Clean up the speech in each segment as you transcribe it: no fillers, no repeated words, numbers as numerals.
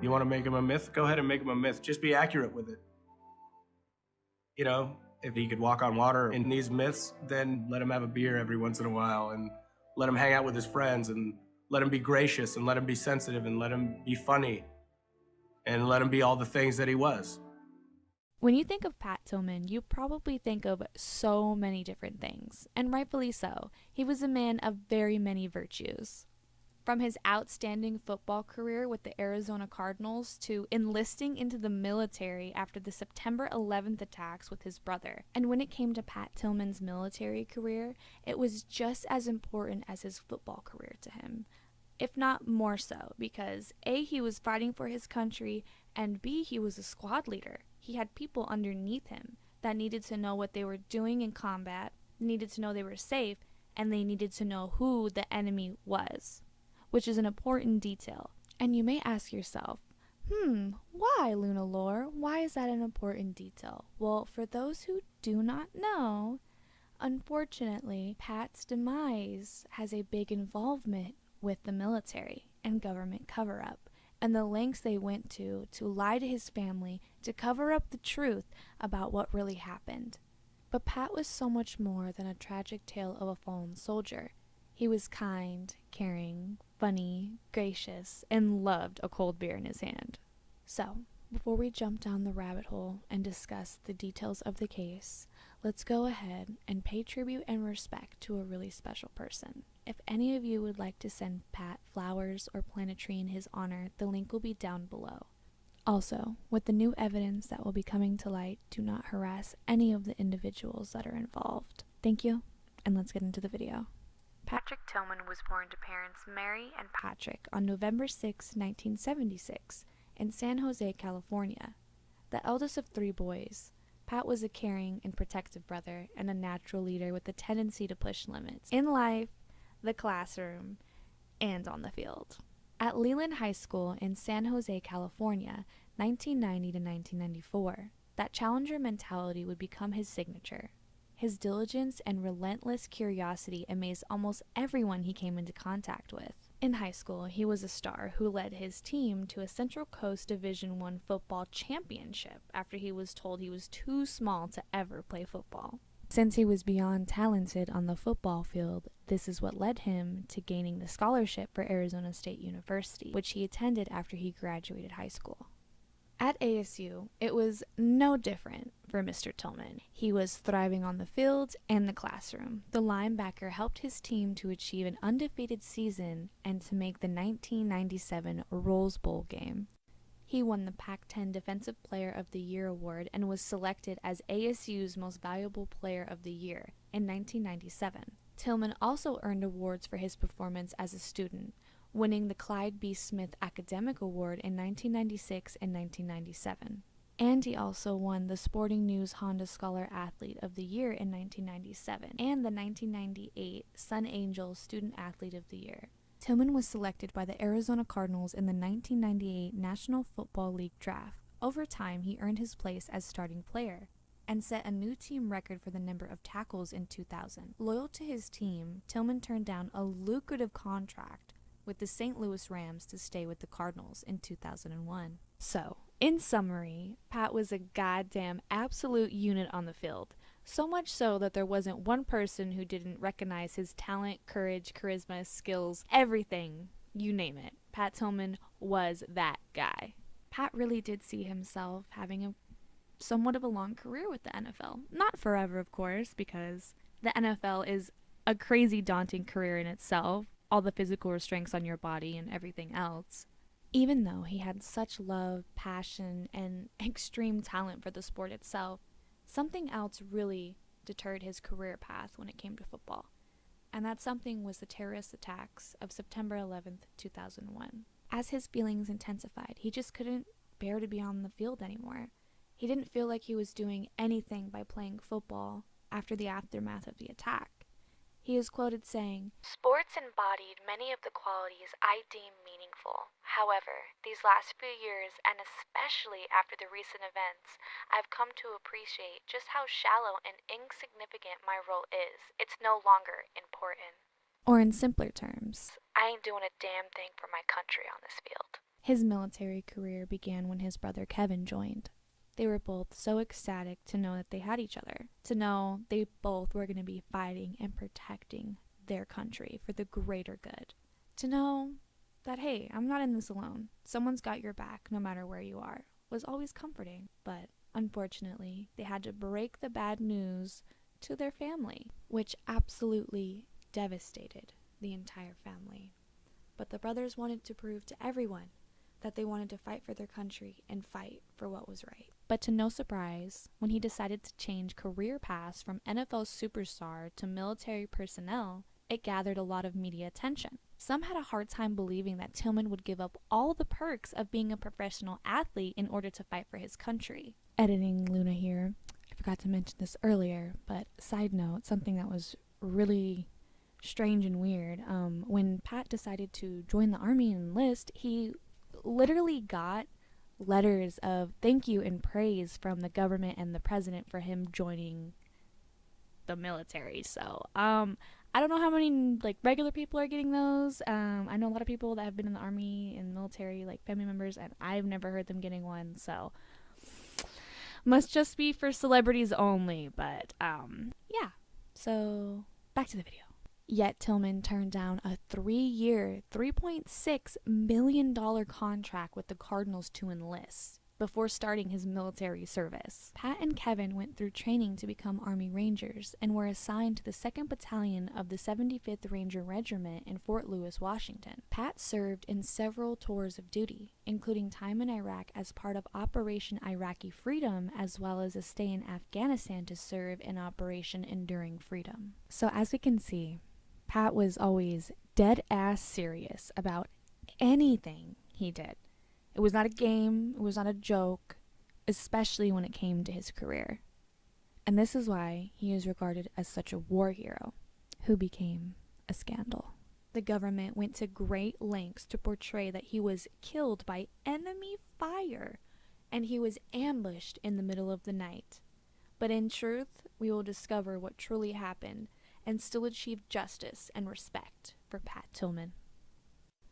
You want to make him a myth? Go ahead and make him a myth. Just be accurate with it. You know, if he could walk on water in these myths, then let him have a beer every once in a while and let him hang out with his friends and let him be gracious and let him be sensitive and let him be funny and let him be all the things that he was. When you think of Pat Tillman, you probably think of so many different things, and rightfully so. He was a man of very many virtues. From his outstanding football career with the Arizona Cardinals to enlisting into the military after the September 11th attacks with his brother. And when it came to Pat Tillman's military career, it was just as important as his football career to him, if not more so, because A, he was fighting for his country, and B, he was a squad leader. He had people underneath him that needed to know what they were doing in combat, needed to know they were safe, and they needed to know who the enemy was, which is an important detail. And you may ask yourself, why, Luna Lore? Why is that an important detail? Well, for those who do not know, unfortunately, Pat's demise has a big involvement with the military and government cover-up, and the lengths they went to lie to his family, to cover up the truth about what really happened. But Pat was so much more than a tragic tale of a fallen soldier. He was kind, caring, funny, gracious, and loved a cold beer in his hand. So, before we jump down the rabbit hole and discuss the details of the case, let's go ahead and pay tribute and respect to a really special person. If any of you would like to send Pat flowers or plant a tree in his honor, the link will be down below. Also, with the new evidence that will be coming to light, do not harass any of the individuals that are involved. Thank you, and let's get into the video. Patrick Tillman was born to parents Mary and Patrick on November 6, 1976, in San Jose, California. The eldest of 3 boys, Pat was a caring and protective brother and a natural leader with a tendency to push limits in life, the classroom, and on the field. At Leland High School in San Jose, California, 1990 to 1994, that challenger mentality would become his signature. His diligence and relentless curiosity amazed almost everyone he came into contact with. In high school, he was a star who led his team to a Central Coast Division I football championship after he was told he was too small to ever play football. Since he was beyond talented on the football field, this is what led him to gaining the scholarship for Arizona State University, which he attended after he graduated high school. At ASU, it was no different for Mr. Tillman. He was thriving on the field and the classroom. The linebacker helped his team to achieve an undefeated season and to make the 1997 Rose Bowl game. He won the Pac-10 Defensive Player of the Year award and was selected as ASU's Most Valuable Player of the Year in 1997. Tillman also earned awards for his performance as a student, winning the Clyde B. Smith Academic Award in 1996 and 1997. And he also won the Sporting News Honda Scholar Athlete of the Year in 1997 and the 1998 Sun Angels Student Athlete of the Year. Tillman was selected by the Arizona Cardinals in the 1998 National Football League Draft. Over time, he earned his place as starting player and set a new team record for the number of tackles in 2000. Loyal to his team, Tillman turned down a lucrative contract with the St. Louis Rams to stay with the Cardinals in 2001. So, in summary, Pat was a goddamn absolute unit on the field. So much so that there wasn't one person who didn't recognize his talent, courage, charisma, skills, everything, you name it. Pat Tillman was that guy. Pat really did see himself having a somewhat of a long career with the NFL. Not forever, of course, because the NFL is a crazy daunting career in itself, all the physical restraints on your body and everything else. Even though he had such love, passion, and extreme talent for the sport itself, something else really deterred his career path when it came to football. And that something was the terrorist attacks of September 11th, 2001. As his feelings intensified, he just couldn't bear to be on the field anymore. He didn't feel like he was doing anything by playing football after the aftermath of the attack. He is quoted saying, "Sports embodied many of the qualities I deem meaningful. However, these last few years, and especially after the recent events, I've come to appreciate just how shallow and insignificant my role is. It's no longer important." Or in simpler terms, I ain't doing a damn thing for my country on this field. His military career began when his brother Kevin joined. They were both so ecstatic to know that they had each other, to know they both were going to be fighting and protecting their country for the greater good, to know that, hey, I'm not in this alone. Someone's got your back no matter where you are, was always comforting. But unfortunately, they had to break the bad news to their family, which absolutely devastated the entire family. But the brothers wanted to prove to everyone that they wanted to fight for their country and fight for what was right. But to no surprise, when he decided to change career paths from NFL superstar to military personnel, it gathered a lot of media attention. Some had a hard time believing that Tillman would give up all the perks of being a professional athlete in order to fight for his country. Editing Luna here, I forgot to mention this earlier, but side note, something that was really strange and weird. When Pat decided to join the Army and enlist, he literally got letters of thank you and praise from the government and the president for him joining the military. So I don't know how many regular people are getting those. I know a lot of people that have been in the Army and military, like family members, and I've never heard them getting one, so must just be for celebrities only. But yeah, so back to the video. Yet Tillman turned down a 3-year, $3.6 million contract with the Cardinals to enlist before starting his military service. Pat and Kevin went through training to become Army Rangers and were assigned to the 2nd Battalion of the 75th Ranger Regiment in Fort Lewis, Washington. Pat served in several tours of duty, including time in Iraq as part of Operation Iraqi Freedom, as well as a stay in Afghanistan to serve in Operation Enduring Freedom. So as we can see, Pat was always dead-ass serious about anything he did. It was not a game, it was not a joke, especially when it came to his career. And this is why he is regarded as such a war hero, who became a scandal. The government went to great lengths to portray that he was killed by enemy fire, and he was ambushed in the middle of the night. But in truth, we will discover what truly happened and still achieve justice and respect for Pat Tillman.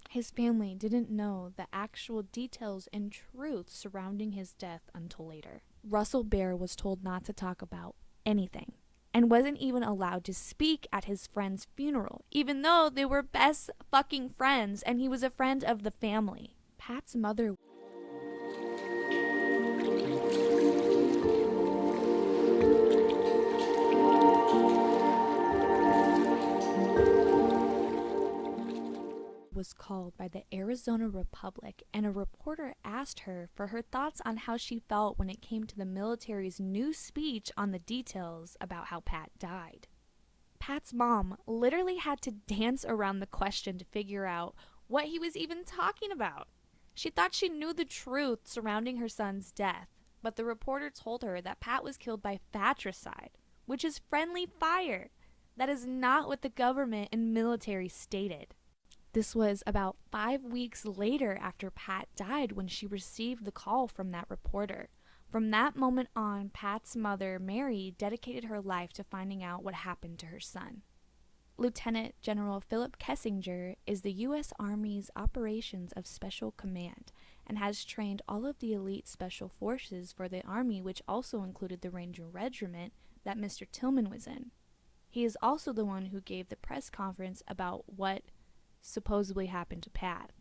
His family didn't know the actual details and truth surrounding his death until later. Russell Bear was told not to talk about anything and wasn't even allowed to speak at his friend's funeral, even though they were best fucking friends and he was a friend of the family. Pat's mother was called by the Arizona Republic, and a reporter asked her for her thoughts on how she felt when it came to the military's new speech on the details about how Pat died. Pat's mom literally had to dance around the question to figure out what he was even talking about. She thought she knew the truth surrounding her son's death, but the reporter told her that Pat was killed by fratricide, which is friendly fire. That is not what the government and military stated. This was about 5 weeks later after Pat died when she received the call from that reporter. From that moment on, Pat's mother, Mary, dedicated her life to finding out what happened to her son. Lieutenant General Philip Kessinger is the U.S. Army's Operations of Special Command and has trained all of the elite special forces for the Army, which also included the Ranger Regiment that Mr. Tillman was in. He is also the one who gave the press conference about what supposedly happened to Pat.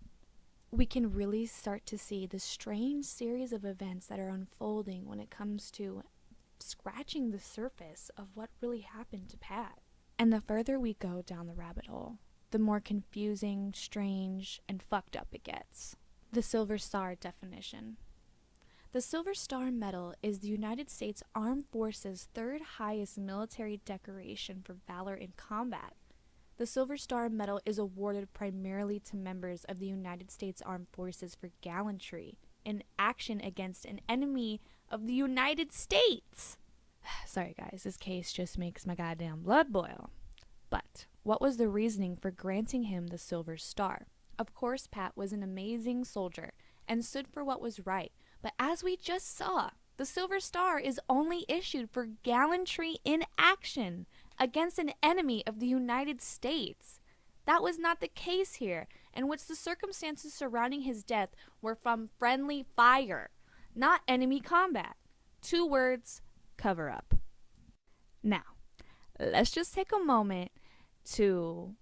We can really start to see the strange series of events that are unfolding when it comes to scratching the surface of what really happened to Pat. And the further we go down the rabbit hole, the more confusing, strange, and fucked up it gets. The Silver Star definition. The Silver Star Medal is the United States Armed Forces' third highest military decoration for valor in combat. The Silver Star Medal is awarded primarily to members of the United States Armed Forces for gallantry in action against an enemy of the United States. Sorry guys, this case just makes my goddamn blood boil. But what was the reasoning for granting him the Silver Star? Of course, Pat was an amazing soldier and stood for what was right. But as we just saw, the Silver Star is only issued for gallantry in action against an enemy of the United States. That was not the case here, in which the circumstances surrounding his death were from friendly fire, not enemy combat. 2 words: cover up. Now, let's just take a moment to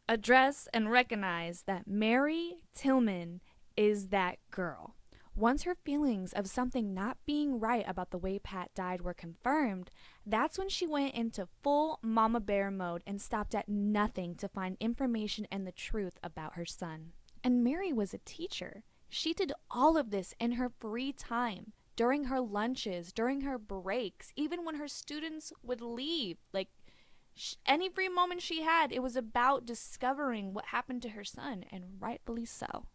address and recognize that Mary Tillman is that girl. Once her feelings of something not being right about the way Pat died were confirmed, that's when she went into full mama bear mode and stopped at nothing to find information and the truth about her son. And Mary was a teacher. She did all of this in her free time, during her lunches, during her breaks, even when her students would leave. Like, any free moment she had, it was about discovering what happened to her son, and rightfully so.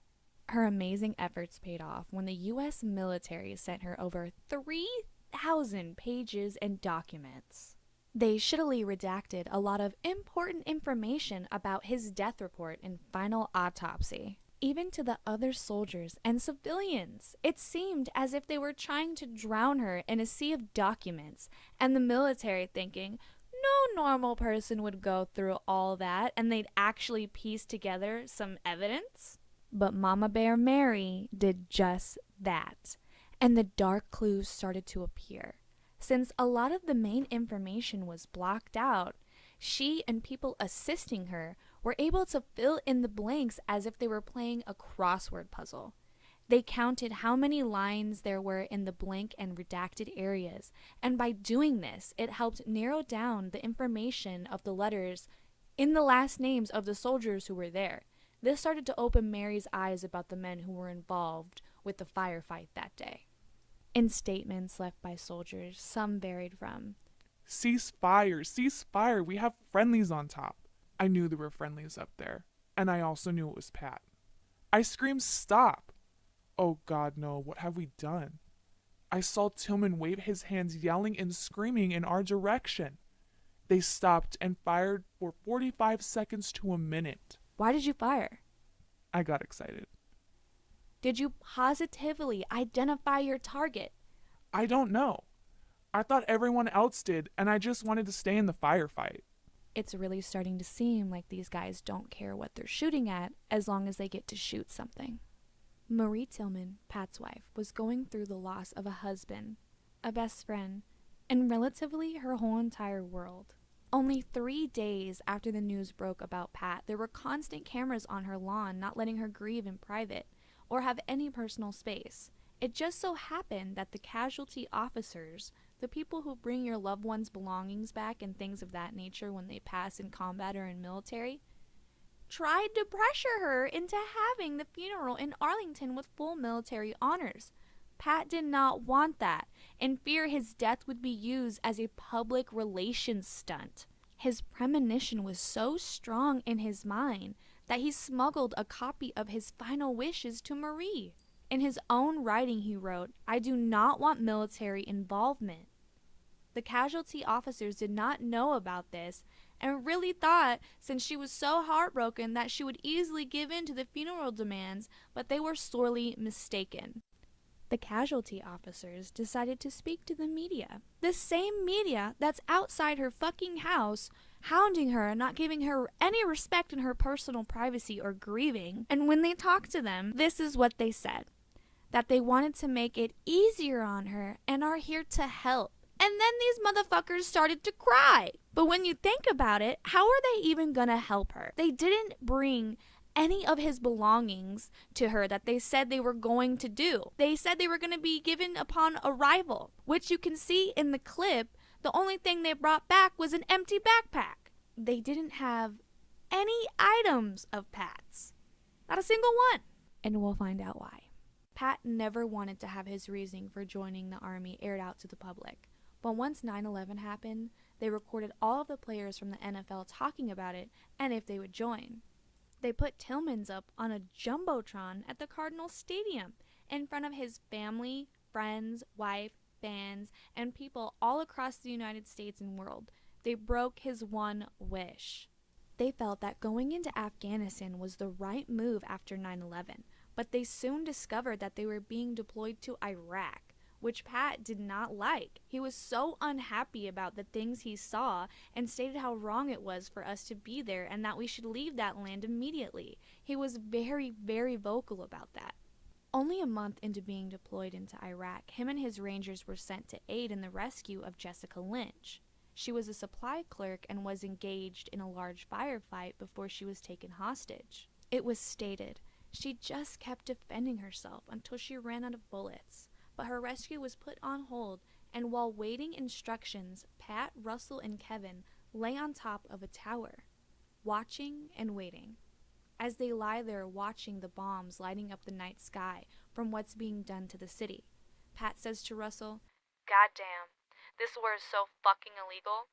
Her amazing efforts paid off when the U.S. military sent her over 3,000 pages and documents. They shittily redacted a lot of important information about his death report and final autopsy. Even to the other soldiers and civilians, it seemed as if they were trying to drown her in a sea of documents, and the military thinking, no normal person would go through all that and they'd actually piece together some evidence. But Mama Bear Mary did just that, and the dark clues started to appear. Since a lot of the main information was blocked out, she and people assisting her were able to fill in the blanks as if they were playing a crossword puzzle. They counted how many lines there were in the blank and redacted areas, and by doing this, it helped narrow down the information of the letters in the last names of the soldiers who were there. This started to open Mary's eyes about the men who were involved with the firefight that day. In statements left by soldiers, some varied from, "Cease fire, cease fire, we have friendlies on top." I knew there were friendlies up there, and I also knew it was Pat. I screamed, "Stop!" Oh God, no, what have we done? I saw Tillman wave his hands, yelling and screaming in our direction. They stopped and fired for 45 seconds to a minute. Why did you fire? I got excited. Did you positively identify your target? I don't know. I thought everyone else did, and I just wanted to stay in the firefight. It's really starting to seem like these guys don't care what they're shooting at as long as they get to shoot something. Marie Tillman, Pat's wife, was going through the loss of a husband, a best friend, and relatively her whole entire world. Only 3 days after the news broke about Pat, there were constant cameras on her lawn, not letting her grieve in private or have any personal space. It just so happened that the casualty officers, the people who bring your loved one's belongings back and things of that nature when they pass in combat or in military, tried to pressure her into having the funeral in Arlington with full military honors. Pat did not want that, in fear his death would be used as a public relations stunt. His premonition was so strong in his mind that he smuggled a copy of his final wishes to Marie. In his own writing he wrote, "I do not want military involvement." The casualty officers did not know about this and really thought, since she was so heartbroken, that she would easily give in to the funeral demands, but they were sorely mistaken. The casualty officers decided to speak to the media. The same media that's outside her fucking house, hounding her and not giving her any respect in her personal privacy or grieving. And when they talked to them, this is what they said: that they wanted to make it easier on her and are here to help. And then these motherfuckers started to cry. But when you think about it, how are they even gonna help her? They didn't bring any of his belongings to her that they said they were going to do. They said they were going to be given upon arrival, which you can see in the clip. The only thing they brought back was an empty backpack. They didn't have any items of Pat's. Not a single one. And we'll find out why. Pat never wanted to have his reasoning for joining the Army aired out to the public. But once 9/11 happened, they recorded all of the players from the NFL talking about it and if they would join. They put Tillman's up on a jumbotron at the Cardinals Stadium in front of his family, friends, wife, fans, and people all across the United States and world. They broke his one wish. They felt that going into Afghanistan was the right move after 9/11, but they soon discovered that they were being deployed to Iraq, which Pat did not like. He was so unhappy about the things he saw and stated how wrong it was for us to be there and that we should leave that land immediately. He was very, very vocal about that. Only a month into being deployed into Iraq, him and his Rangers were sent to aid in the rescue of Jessica Lynch. She was a supply clerk and was engaged in a large firefight before she was taken hostage. It was stated she just kept defending herself until she ran out of bullets, but her rescue was put on hold, and while waiting instructions, Pat, Russell, and Kevin lay on top of a tower, watching and waiting. As they lie there watching the bombs lighting up the night sky from what's being done to the city, Pat says to Russell, "Goddamn, this war is so fucking illegal.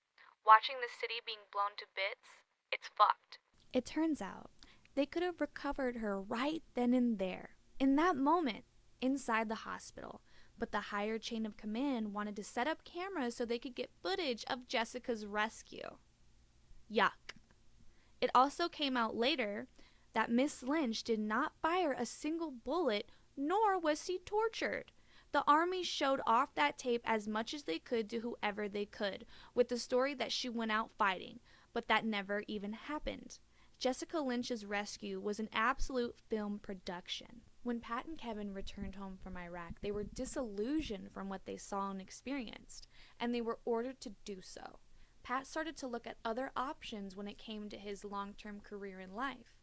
Watching the city being blown to bits, it's fucked." It turns out they could have recovered her right then and there, in that moment, inside the hospital, but the higher chain of command wanted to set up cameras so they could get footage of Jessica's rescue. Yuck. It also came out later that Miss Lynch did not fire a single bullet, nor was she tortured. The Army showed off that tape as much as they could to whoever they could, with the story that she went out fighting, but that never even happened. Jessica Lynch's rescue was an absolute film production. When Pat and Kevin returned home from Iraq, they were disillusioned from what they saw and experienced, and they were ordered to do so. Pat started to look at other options when it came to his long-term career in life.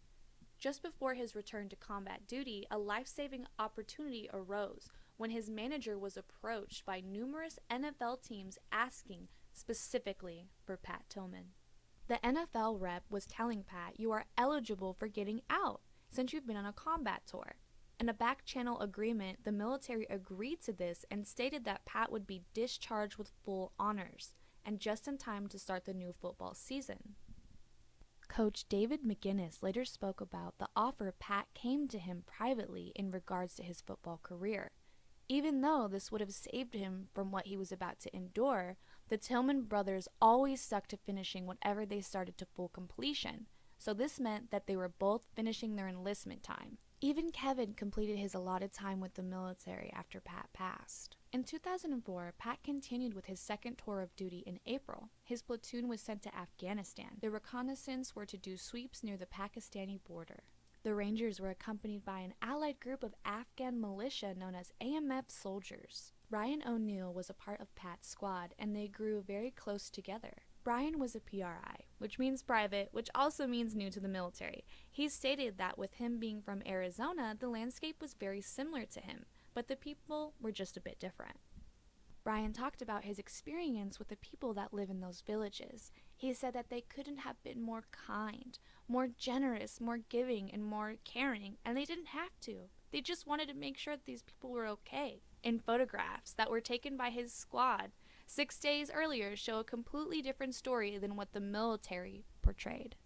Just before his return to combat duty, a life-saving opportunity arose when his manager was approached by numerous NFL teams asking specifically for Pat Tillman. The NFL rep was telling Pat, "You are eligible for getting out since you've been on a combat tour." In a back-channel agreement, the military agreed to this and stated that Pat would be discharged with full honors, and just in time to start the new football season. Coach David McGinnis later spoke about the offer Pat came to him privately in regards to his football career. Even though this would have saved him from what he was about to endure, the Tillman brothers always stuck to finishing whatever they started to full completion, so this meant that they were both finishing their enlistment time. Even Kevin completed his allotted time with the military after Pat passed. In 2004, Pat continued with his second tour of duty in April. His platoon was sent to Afghanistan. The reconnaissance were to do sweeps near the Pakistani border. The Rangers were accompanied by an allied group of Afghan militia known as AMF soldiers. Brian O'Neill was a part of Pat's squad, and they grew very close together. Brian was a PRI, which means private, which also means new to the military. He stated that with him being from Arizona, the landscape was very similar to him, but the people were just a bit different. Brian talked about his experience with the people that live in those villages. He said that they couldn't have been more kind, more generous, more giving, and more caring, and they didn't have to. They just wanted to make sure that these people were okay. In photographs that were taken by his squad 6 days earlier show a completely different story than what the military portrayed.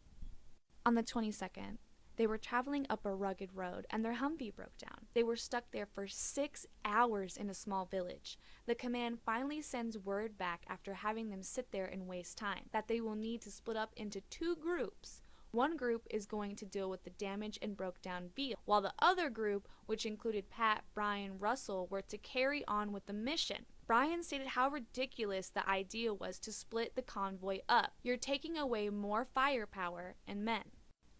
On the 22nd, they were traveling up a rugged road and their Humvee broke down. They were stuck there for 6 hours in a small village. The command finally sends word back after having them sit there and waste time that they will need to split up into 2 groups. One group is going to deal with the damage and broke down vehicle, while the other group, which included Pat, Brian, Russell, were to carry on with the mission. Brian stated how ridiculous the idea was to split the convoy up. You're taking away more firepower and men.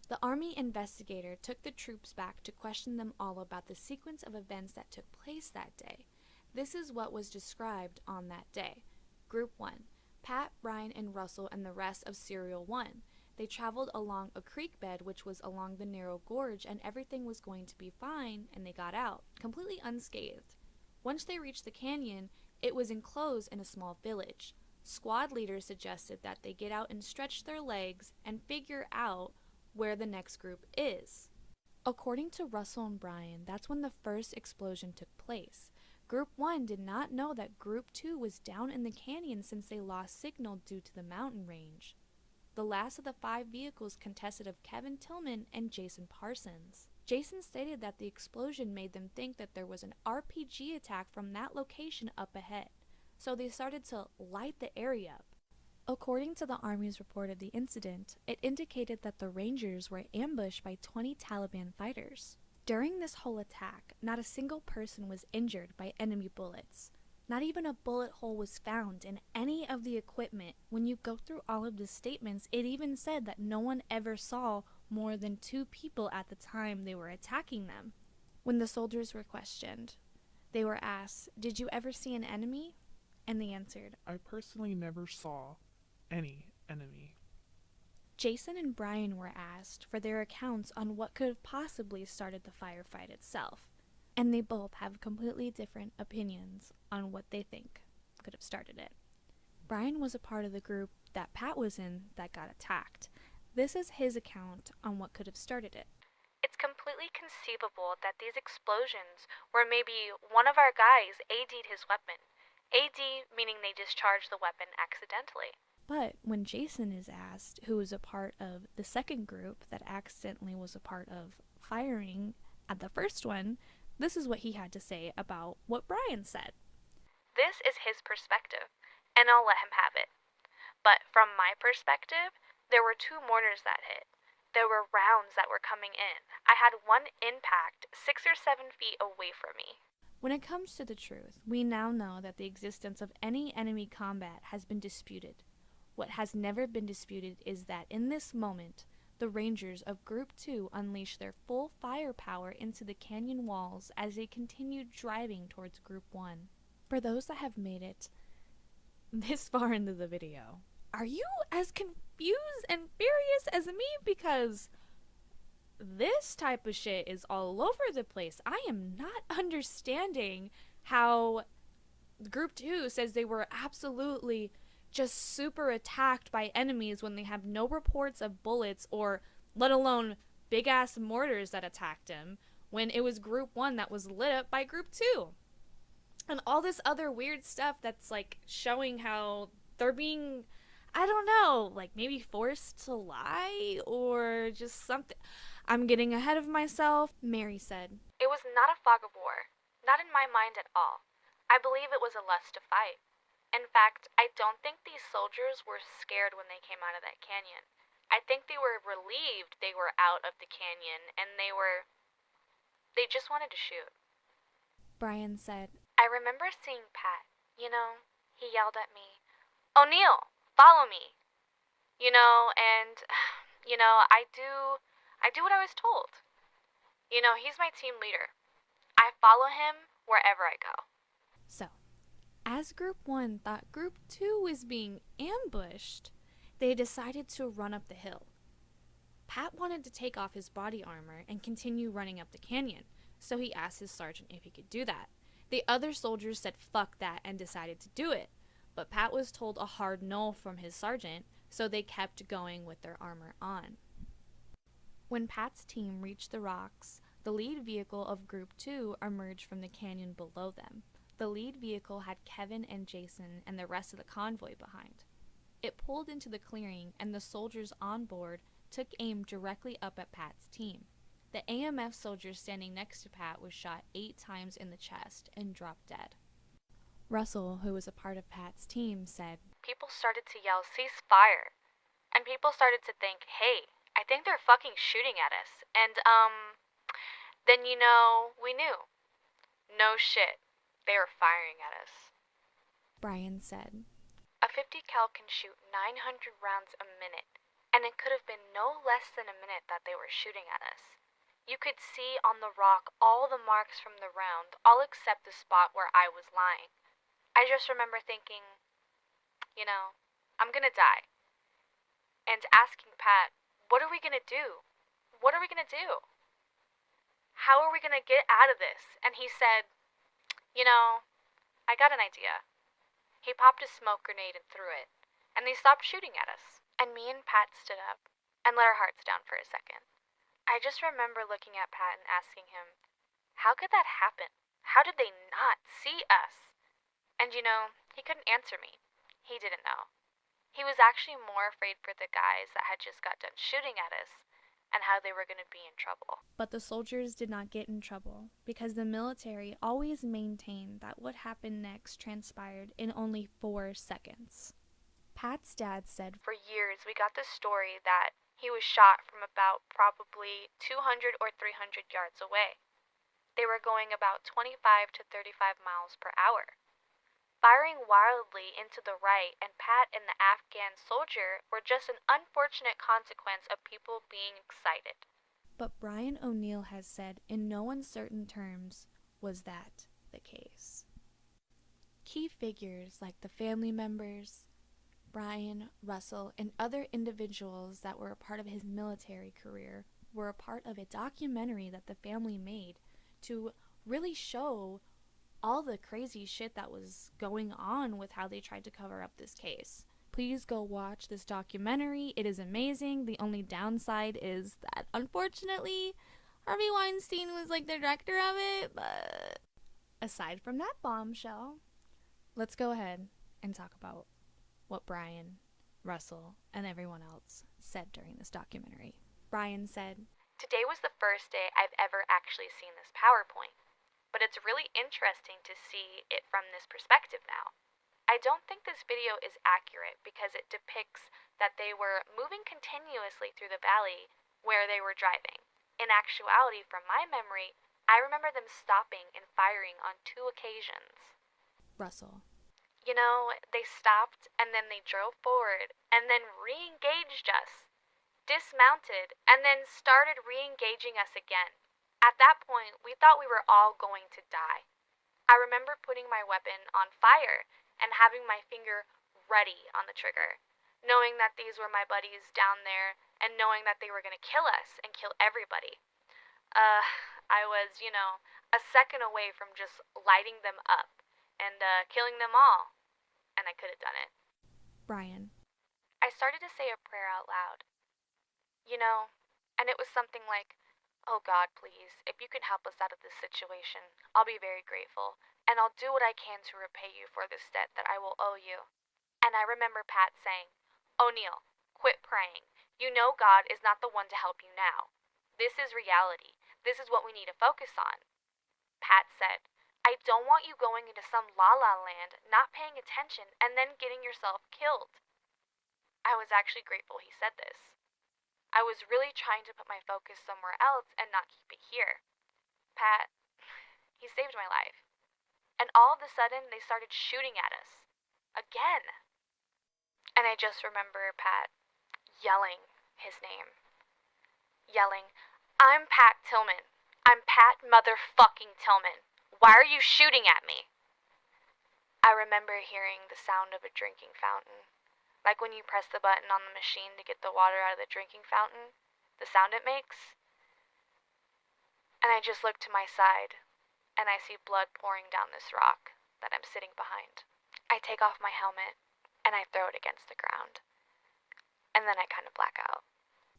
The Army investigator took the troops back to question them all about the sequence of events that took place that day. This is what was described on that day. Group 1, Pat, Brian, and Russell and the rest of Serial 1. They traveled along a creek bed which was along the narrow gorge, and everything was going to be fine, and they got out, completely unscathed. Once they reached the canyon, it was enclosed in a small village. Squad leaders suggested that they get out and stretch their legs and figure out where the next group is. According to Russell and Brian, that's when the first explosion took place. Group 1 did not know that Group 2 was down in the canyon since they lost signal due to the mountain range. The last of the 5 vehicles consisted of Kevin Tillman and Jason Parsons. Jason stated that the explosion made them think that there was an RPG attack from that location up ahead, so they started to light the area up. According to the Army's report of the incident, it indicated that the Rangers were ambushed by 20 Taliban fighters. During this whole attack, not a single person was injured by enemy bullets. Not even a bullet hole was found in any of the equipment. When you go through all of the statements, it even said that no one ever saw more than 2 people at the time they were attacking them. When the soldiers were questioned, they were asked, "Did you ever see an enemy?" And they answered, I personally never saw any enemy. Jason and Brian were asked for their accounts on what could have possibly started the firefight itself, and they both have completely different opinions on what they think could have started it. Brian was a part of the group that Pat was in that got attacked. This is his account on what could have started it. It's completely conceivable that these explosions were maybe one of our guys AD'd his weapon. AD meaning they discharged the weapon accidentally. But when Jason is asked, who was a part of the second group that accidentally was a part of firing at the first one, this is what he had to say about what Brian said. This is his perspective, and I'll let him have it. But from my perspective, there were 2 mortars that hit. There were rounds that were coming in. I had one impact 6 or 7 feet away from me. When it comes to the truth, we now know that the existence of any enemy combat has been disputed. What has never been disputed is that in this moment, the Rangers of Group 2 unleashed their full firepower into the canyon walls as they continued driving towards Group 1. For those that have made it this far into the video, are you as confused and furious as me? Because this type of shit is all over the place. I am not understanding how Group 2 says they were absolutely just super attacked by enemies when they have no reports of bullets or let alone big ass mortars that attacked him, when it was Group 1 that was lit up by Group 2. And all this other weird stuff that's like showing how they're being, I don't know, like maybe forced to lie or just something. I'm getting ahead of myself. Mary said, It was not a fog of war. Not in my mind at all. I believe it was a lust to fight. In fact, I don't think these soldiers were scared when they came out of that canyon. I think they were relieved they were out of the canyon and they just wanted to shoot. Brian said, I remember seeing Pat. He yelled at me, "O'Neill, follow me." And I do what I was told. He's my team leader. I follow him wherever I go. So, as Group 1 thought Group 2 was being ambushed, they decided to run up the hill. Pat wanted to take off his body armor and continue running up the canyon, so he asked his sergeant if he could do that. The other soldiers said fuck that and decided to do it, but Pat was told a hard no from his sergeant, so they kept going with their armor on. When Pat's team reached the rocks, the lead vehicle of Group 2 emerged from the canyon below them. The lead vehicle had Kevin and Jason and the rest of the convoy behind. It pulled into the clearing, and the soldiers on board took aim directly up at Pat's team. The AMF soldier standing next to Pat was shot 8 times in the chest and dropped dead. Russell, who was a part of Pat's team, said, People started to yell, "Cease fire." And people started to think, hey, I think they're fucking shooting at us. And, then we knew. No shit. They were firing at us. Brian said, A 50 cal can shoot 900 rounds a minute, and it could have been no less than a minute that they were shooting at us. You could see on the rock all the marks from the round, all except the spot where I was lying. I just remember thinking, I'm gonna die. And asking Pat, what are we gonna do? What are we gonna do? How are we gonna get out of this? And he said, I got an idea. He popped a smoke grenade and threw it, and they stopped shooting at us. And me and Pat stood up and let our hearts down for a second. I just remember looking at Pat and asking him, how could that happen? How did they not see us? And he couldn't answer me. He didn't know. He was actually more afraid for the guys that had just got done shooting at us and how they were going to be in trouble. But the soldiers did not get in trouble because the military always maintained that what happened next transpired in only 4 seconds. Pat's dad said, For years, we got the story that he was shot from about probably 200 or 300 yards away. They were going about 25 to 35 miles per hour. firing wildly into the right, and Pat and the Afghan soldier were just an unfortunate consequence of people being excited. But Brian O'Neill has said in no uncertain terms, was that the case? Key figures like the family members, Brian, Russell, and other individuals that were a part of his military career were a part of a documentary that the family made to really show all the crazy shit that was going on with how they tried to cover up this case. Please go watch this documentary. It is amazing. The only downside is that, unfortunately, Harvey Weinstein was like the director of it, but aside from that bombshell, let's go ahead and talk about what Brian, Russell, and everyone else said during this documentary. Brian said, "Today was the first day I've ever actually seen this PowerPoint, but it's really interesting to see it from this perspective now. I don't think this video is accurate because it depicts that they were moving continuously through the valley where they were driving. In actuality, from my memory, I remember them stopping and firing on 2 occasions. Russell, You know, they stopped and then they drove forward and then re-engaged us, dismounted, and then started re-engaging us again. At that point, we thought we were all going to die. I remember putting my weapon on fire and having my finger ready on the trigger, knowing that these were my buddies down there and knowing that they were going to kill us and kill everybody. I was, a second away from just lighting them up and killing them all, and I could have done it. Brian, I started to say a prayer out loud, and it was something like, "Oh God, please, if you can help us out of this situation, I'll be very grateful, and I'll do what I can to repay you for this debt that I will owe you." And I remember Pat saying, "O'Neill, quit praying. You know God is not the one to help you now. This is reality. This is what we need to focus on." Pat said, "I don't want you going into some la-la land, not paying attention, and then getting yourself killed." I was actually grateful he said this. I was really trying to put my focus somewhere else and not keep it here. Pat, he saved my life. And all of a sudden, they started shooting at us. Again. And I just remember Pat yelling his name. Yelling, "I'm Pat Tillman. I'm Pat motherfucking Tillman. Why are you shooting at me?" I remember hearing the sound of a drinking fountain. Like when you press the button on the machine to get the water out of the drinking fountain, the sound it makes. And I just look to my side, and I see blood pouring down this rock that I'm sitting behind. I take off my helmet, and I throw it against the ground. And then I kind of black out.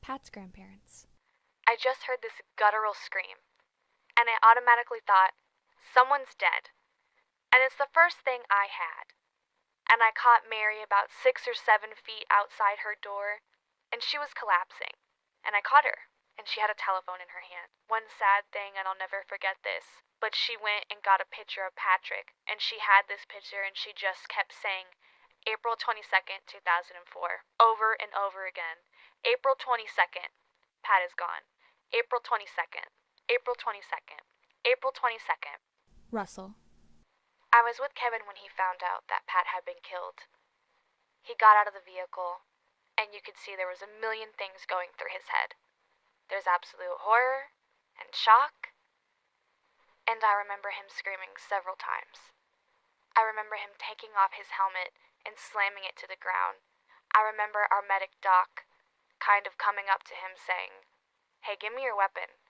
Pat's grandparents. I just heard this guttural scream, and I automatically thought, someone's dead. And it's the first thing I had. And I caught Mary about 6 or 7 feet outside her door, and she was collapsing. And I caught her, and she had a telephone in her hand. One sad thing, and I'll never forget this, but she went and got a picture of Patrick, and she had this picture, and she just kept saying, "April 22nd, 2004, over and over again. April 22nd, Pat is gone. April 22nd, April 22nd, April 22nd. Russell. I was with Kevin when he found out that Pat had been killed. He got out of the vehicle, and you could see there was a million things going through his head. There's absolute horror and shock, and I remember him screaming several times. I remember him taking off his helmet and slamming it to the ground. I remember our medic doc kind of coming up to him saying, "Hey, give me your weapon."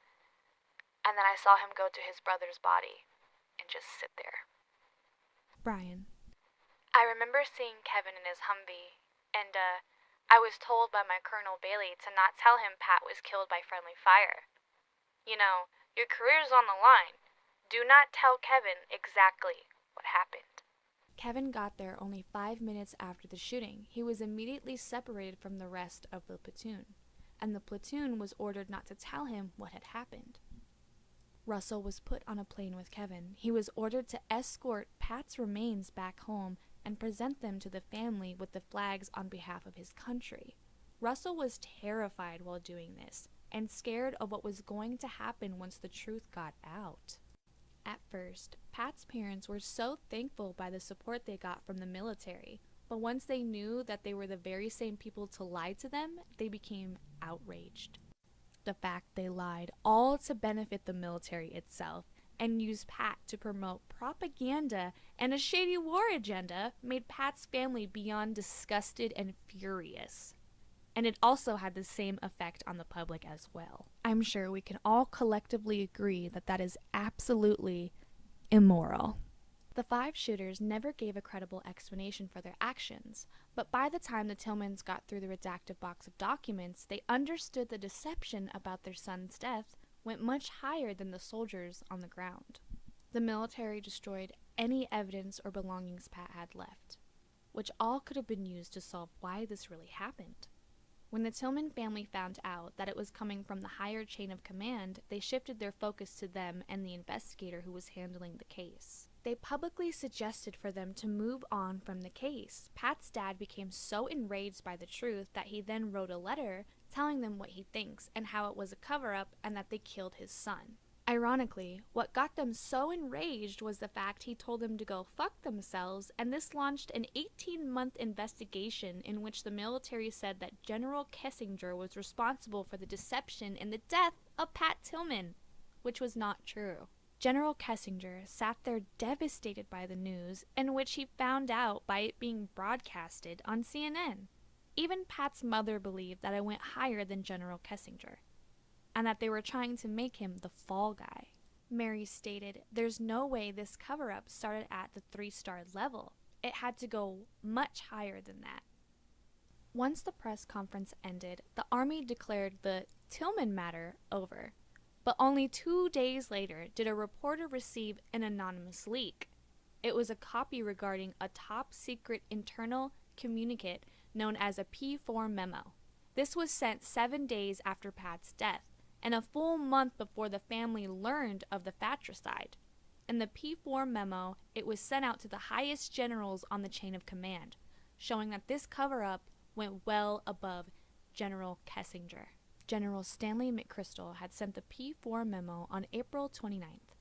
And then I saw him go to his brother's body and just sit there. Brian. I remember seeing Kevin in his Humvee, and I was told by my Colonel Bailey to not tell him Pat was killed by friendly fire. Your career's on the line. Do not tell Kevin exactly what happened. Kevin got there only 5 minutes after the shooting. He was immediately separated from the rest of the platoon, and the platoon was ordered not to tell him what had happened. Russell was put on a plane with Kevin. He was ordered to escort Pat's remains back home and present them to the family with the flags on behalf of his country. Russell was terrified while doing this and scared of what was going to happen once the truth got out. At first, Pat's parents were so thankful by the support they got from the military, but once they knew that they were the very same people to lie to them, they became outraged. The fact they lied all to benefit the military itself and used Pat to promote propaganda and a shady war agenda made Pat's family beyond disgusted and furious. And it also had the same effect on the public as well. I'm sure we can all collectively agree that that is absolutely immoral. The 5 shooters never gave a credible explanation for their actions, but by the time the Tillmans got through the redacted box of documents, they understood the deception about their son's death went much higher than the soldiers on the ground. The military destroyed any evidence or belongings Pat had left, which all could have been used to solve why this really happened. When the Tillman family found out that it was coming from the higher chain of command, they shifted their focus to them and the investigator who was handling the case. They publicly suggested for them to move on from the case. Pat's dad became so enraged by the truth that he then wrote a letter telling them what he thinks and how it was a cover-up and that they killed his son. Ironically, what got them so enraged was the fact he told them to go fuck themselves, and this launched an 18-month investigation in which the military said that General Kessinger was responsible for the deception and the death of Pat Tillman, which was not true. General Kessinger sat there devastated by the news, in which he found out by it being broadcasted on CNN. Even Pat's mother believed that it went higher than General Kessinger, and that they were trying to make him the fall guy. Mary stated, "There's no way this cover-up started at the 3-star level. It had to go much higher than that." Once the press conference ended, the Army declared the Tillman matter over. But only 2 days later did a reporter receive an anonymous leak. It was a copy regarding a top-secret internal communicate known as a P4 memo. This was sent 7 days after Pat's death, and a full month before the family learned of the fratricide. In the P4 memo, it was sent out to the highest generals on the chain of command, showing that this cover-up went well above General Kessinger. General Stanley McChrystal had sent the P4 memo on April 29th.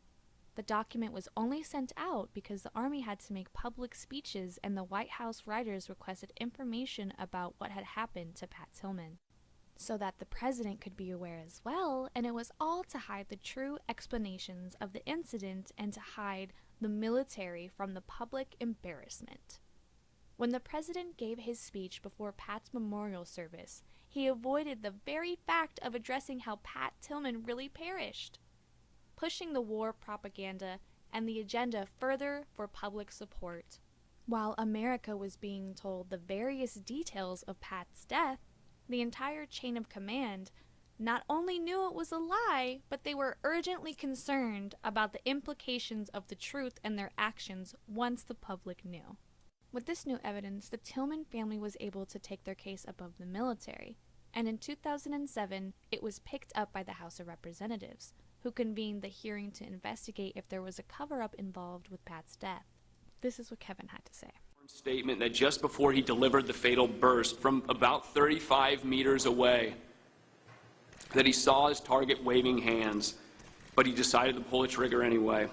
The document was only sent out because the Army had to make public speeches and the White House writers requested information about what had happened to Pat Tillman, so that the president could be aware as well, and it was all to hide the true explanations of the incident and to hide the military from the public embarrassment. When the president gave his speech before Pat's memorial service, he avoided the very fact of addressing how Pat Tillman really perished, pushing the war propaganda and the agenda further for public support. While America was being told the various details of Pat's death, the entire chain of command not only knew it was a lie, but they were urgently concerned about the implications of the truth and their actions once the public knew. With this new evidence, the Tillman family was able to take their case above the military, and in 2007, it was picked up by the House of Representatives, who convened the hearing to investigate if there was a cover-up involved with Pat's death. This is what Kevin had to say. Statement that just before he delivered the fatal burst from about 35 meters away, that he saw his target waving hands, but he decided to pull the trigger anyway.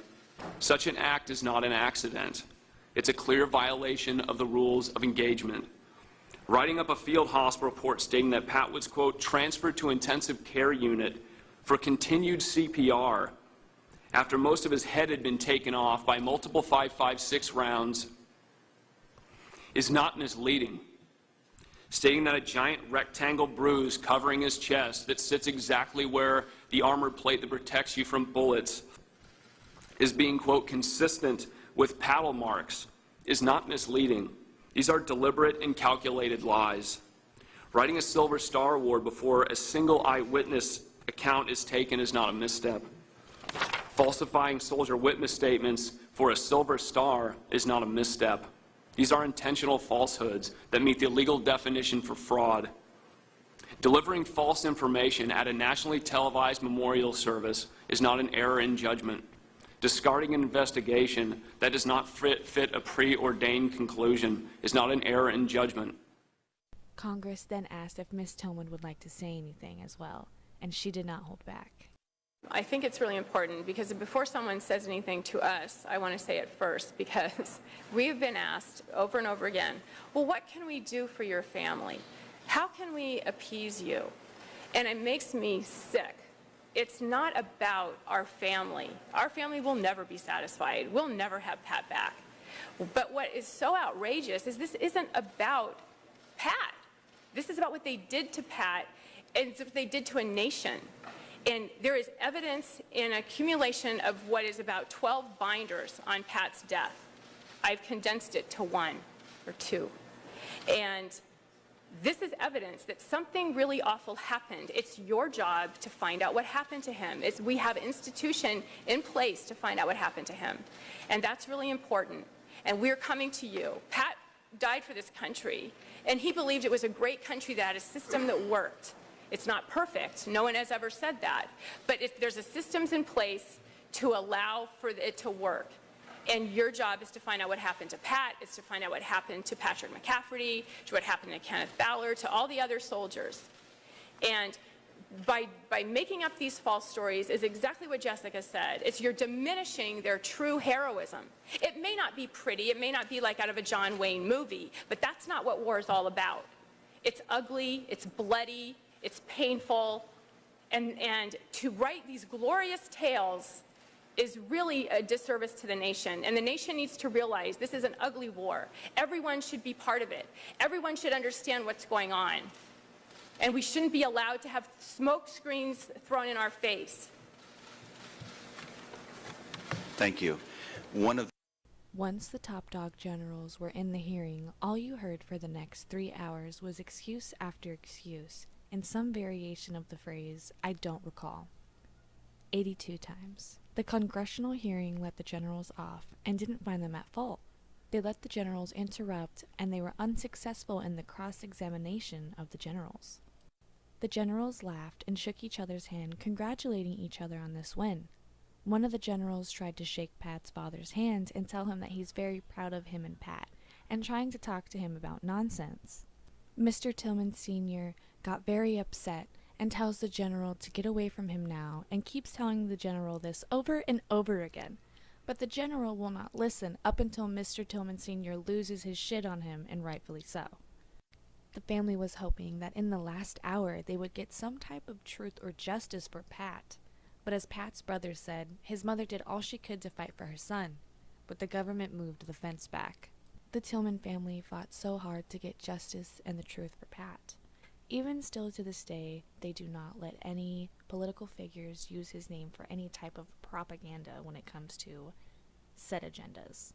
Such an act is not an accident. It's a clear violation of the rules of engagement. Writing up a field hospital report stating that Pat was, quote, transferred to intensive care unit for continued CPR after most of his head had been taken off by multiple 5.56 rounds is not misleading. Stating that a giant rectangle bruise covering his chest that sits exactly where the armor plate that protects you from bullets is being, quote, consistent with paddle marks is not misleading. These are deliberate and calculated lies. Writing a Silver Star Award before a single eyewitness account is taken is not a misstep. Falsifying soldier witness statements for a Silver Star is not a misstep. These are intentional falsehoods that meet the legal definition for fraud. Delivering false information at a nationally televised memorial service is not an error in judgment. Discarding an investigation that does not fit a preordained conclusion is not an error in judgment. Congress then asked if Miss Tillman would like to say anything as well, and she did not hold back. I think it's really important because before someone says anything to us, I want to say it first because we've been asked over and over again, well, what can we do for your family? How can we appease you? And it makes me sick. It's not about our family. Our family will never be satisfied. We'll never have Pat back. But what is so outrageous is this isn't about Pat. This is about what they did to Pat and what they did to a nation. And there is evidence in accumulation of what is about 12 binders on Pat's death. I've condensed it to 1 or 2. And this is evidence that something really awful happened. It's your job to find out what happened to him. We have an institution in place to find out what happened to him. And that's really important. And we're coming to you. Pat died for this country, and he believed it was a great country that had a system that worked. It's not perfect. No one has ever said that. But there's a systems in place to allow for it to work. And your job is to find out what happened to Pat, is to find out what happened to Patrick McCafferty, to what happened to Kenneth Ballard, to all the other soldiers. And by making up these false stories is exactly what Jessica said. You're diminishing their true heroism. It may not be pretty, it may not be like out of a John Wayne movie, but that's not what war is all about. It's ugly, it's bloody, it's painful, and to write these glorious tales is really a disservice to the nation. And the nation needs to realize this is an ugly war. Everyone should be part of it. Everyone should understand what's going on. And we shouldn't be allowed to have smoke screens thrown in our face. Thank you. Once the top dog generals were in the hearing, all you heard for the next 3 hours was excuse after excuse, and some variation of the phrase, "I don't recall." 82 times. The congressional hearing let the generals off and didn't find them at fault. They let the generals interrupt, and they were unsuccessful in the cross-examination of the generals. The generals laughed and shook each other's hand, congratulating each other on this win. One of the generals tried to shake Pat's father's hand and tell him that he's very proud of him and Pat, and trying to talk to him about nonsense. Mr. Tillman Sr. got very upset and tells the general to get away from him now, and keeps telling the general this over and over again. But the general will not listen up until Mr. Tillman Sr. loses his shit on him, and rightfully so. The family was hoping that in the last hour they would get some type of truth or justice for Pat. But as Pat's brother said, his mother did all she could to fight for her son, but the government moved the fence back. The Tillman family fought so hard to get justice and the truth for Pat. Even still to this day, they do not let any political figures use his name for any type of propaganda when it comes to said agendas.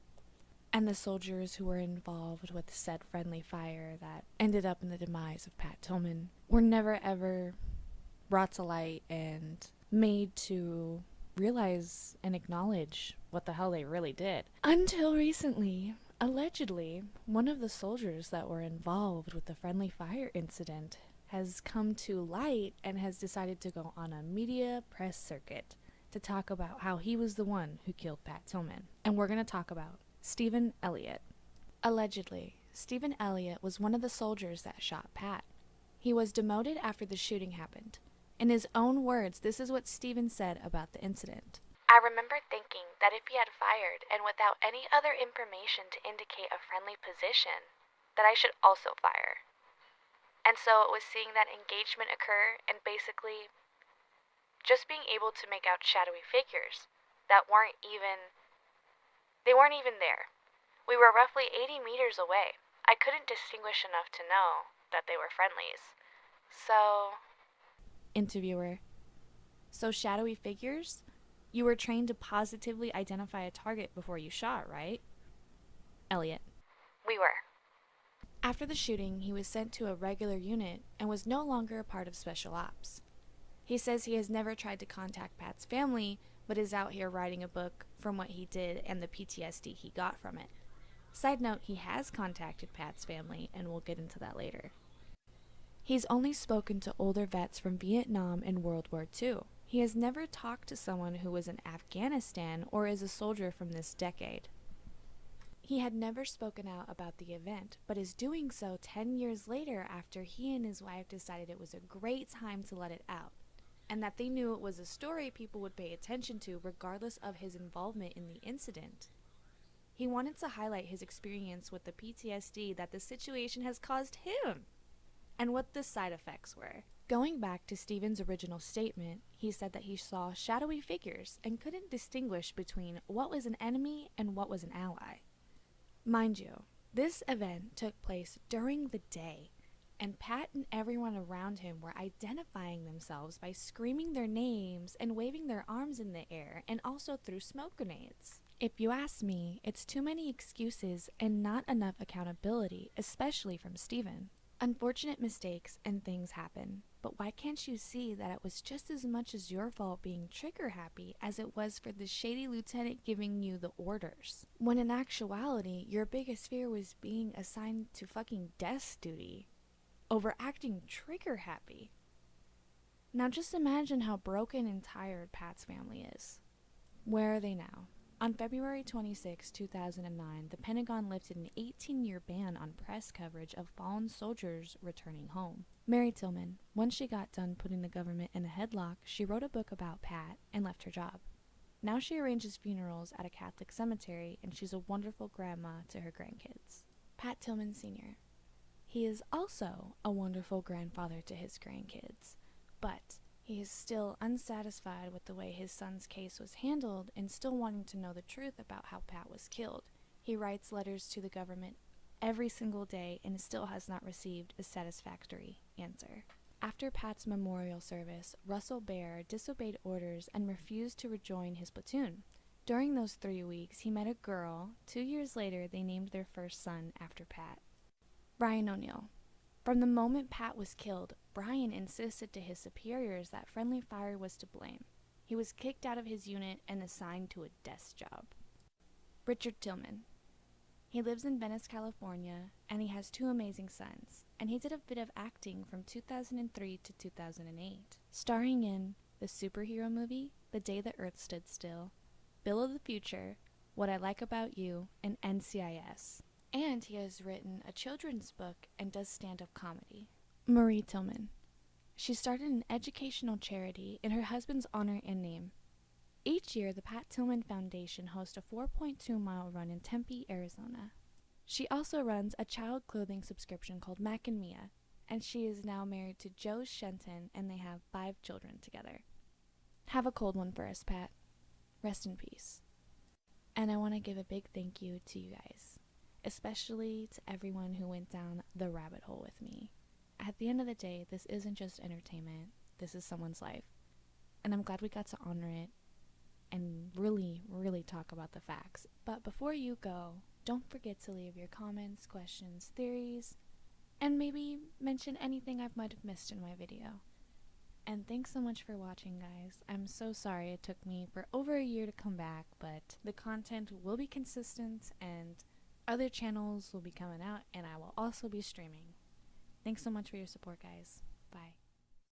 And the soldiers who were involved with said friendly fire that ended up in the demise of Pat Tillman were never ever brought to light and made to realize and acknowledge what the hell they really did. Until recently, allegedly, one of the soldiers that were involved with the friendly fire incident has come to light and has decided to go on a media press circuit to talk about how he was the one who killed Pat Tillman. And we're going to talk about Stephen Elliot. Allegedly, Stephen Elliot was one of the soldiers that shot Pat. He was demoted after the shooting happened. In his own words, this is what Stephen said about the incident. I remember thinking that if he had fired and without any other information to indicate a friendly position, that I should also fire. And so it was seeing that engagement occur and basically just being able to make out shadowy figures that weren't even there. We were roughly 80 meters away. I couldn't distinguish enough to know that they were friendlies. So... Interviewer: so shadowy figures? You were trained to positively identify a target before you shot, right? Elliot: we were. After the shooting, he was sent to a regular unit and was no longer a part of Special Ops. He says he has never tried to contact Pat's family, but is out here writing a book from what he did and the PTSD he got from it. Side note, he has contacted Pat's family, and we'll get into that later. He's only spoken to older vets from Vietnam and World War II. He has never talked to someone who was in Afghanistan or is a soldier from this decade. He had never spoken out about the event, but is doing so 10 years later after he and his wife decided it was a great time to let it out. and that they knew it was a story people would pay attention to regardless of his involvement in the incident. He wanted to highlight his experience with the PTSD that the situation has caused him, and what the side effects were. Going back to Stephen's original statement, he said that he saw shadowy figures and couldn't distinguish between what was an enemy and what was an ally. Mind you, this event took place during the day, and Pat and everyone around him were identifying themselves by screaming their names and waving their arms in the air, and also threw smoke grenades. If you ask me, it's too many excuses and not enough accountability, especially from Stephen. Unfortunate mistakes and things happen, but why can't you see that it was just as much as your fault being trigger happy as it was for the shady lieutenant giving you the orders? When in actuality, your biggest fear was being assigned to fucking desk duty over acting trigger happy. Now just imagine how broken and tired Pat's family is. Where are they now? On February 26, 2009, the Pentagon lifted an 18-year ban on press coverage of fallen soldiers returning home. Mary Tillman, once she got done putting the government in a headlock, she wrote a book about Pat and left her job. Now she arranges funerals at a Catholic cemetery, and she's a wonderful grandma to her grandkids. Pat Tillman Sr. He is also a wonderful grandfather to his grandkids, but he is still unsatisfied with the way his son's case was handled and still wanting to know the truth about how Pat was killed. He writes letters to the government every single day and still has not received a satisfactory answer. After Pat's memorial service, Russell Bear disobeyed orders and refused to rejoin his platoon. During those 3 weeks, he met a girl. 2 years later, they named their first son after Pat. Brian O'Neill. From the moment Pat was killed, Brian insisted to his superiors that friendly fire was to blame. He was kicked out of his unit and assigned to a desk job. Richard Tillman. He lives in Venice, California, and he has 2 amazing sons, and he did a bit of acting from 2003 to 2008, starring in the superhero movie The Day the Earth Stood Still, Bill of the Future, What I Like About You, and NCIS. And he has written a children's book and does stand-up comedy. Marie Tillman. She started an educational charity in her husband's honor and name. Each year, the Pat Tillman Foundation hosts a 4.2-mile run in Tempe, Arizona. She also runs a child clothing subscription called Mac and Mia, and she is now married to Joe Shenton, and they have 5 children together. Have a cold one for us, Pat. Rest in peace. And I want to give a big thank you to you guys, especially to everyone who went down the rabbit hole with me. At the end of the day, this isn't just entertainment, this is someone's life. And I'm glad we got to honor it and really, really talk about the facts. But before you go, don't forget to leave your comments, questions, theories, and maybe mention anything I might have missed in my video. And thanks so much for watching, guys. I'm so sorry it took me for over a year to come back, but the content will be consistent and other channels will be coming out, and I will also be streaming. Thanks so much for your support, guys. Bye.